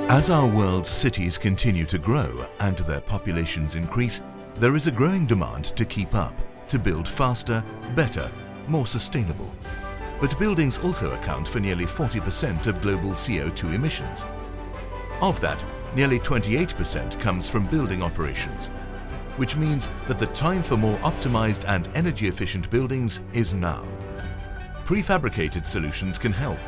As our world's cities continue to grow and their populations increase, there is a growing demand to keep up, to build faster, better, more sustainable. But buildings also account for nearly 40% of global CO2 emissions. Of that, nearly 28% comes from building operations, which means that the time for more optimized and energy-efficient buildings is now. Prefabricated solutions can help.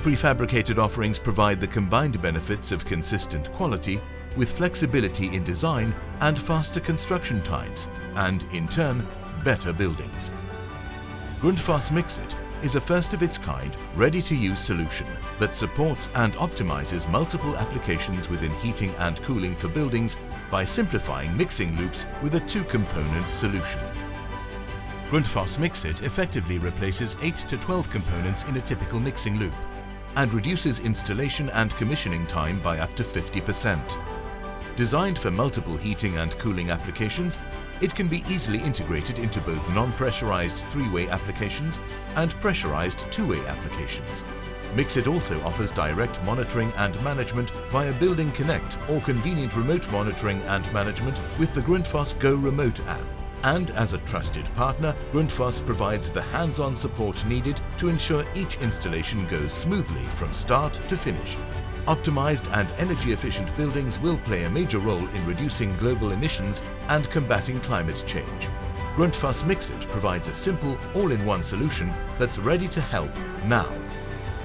Prefabricated offerings provide the combined benefits of consistent quality with flexibility in design and faster construction times, and in turn, better buildings. Grundfos MIXIT is a first-of-its-kind, ready-to-use solution that supports and optimizes multiple applications within heating and cooling for buildings by simplifying mixing loops with a two-component solution. Grundfos MIXIT effectively replaces 8 to 12 components in a typical mixing loop and reduces installation and commissioning time by up to 50%. Designed for multiple heating and cooling applications, it can be easily integrated into both non-pressurized three-way applications and pressurized two-way applications. MIXIT also offers direct monitoring and management via Building Connect or convenient remote monitoring and management with the Grundfos Go Remote app. And as a trusted partner, Grundfos provides the hands-on support needed to ensure each installation goes smoothly from start to finish. Optimized and energy-efficient buildings will play a major role in reducing global emissions and combating climate change. Grundfos MIXIT provides a simple, all-in-one solution that's ready to help now.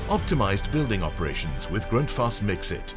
Optimized building operations with Grundfos MIXIT.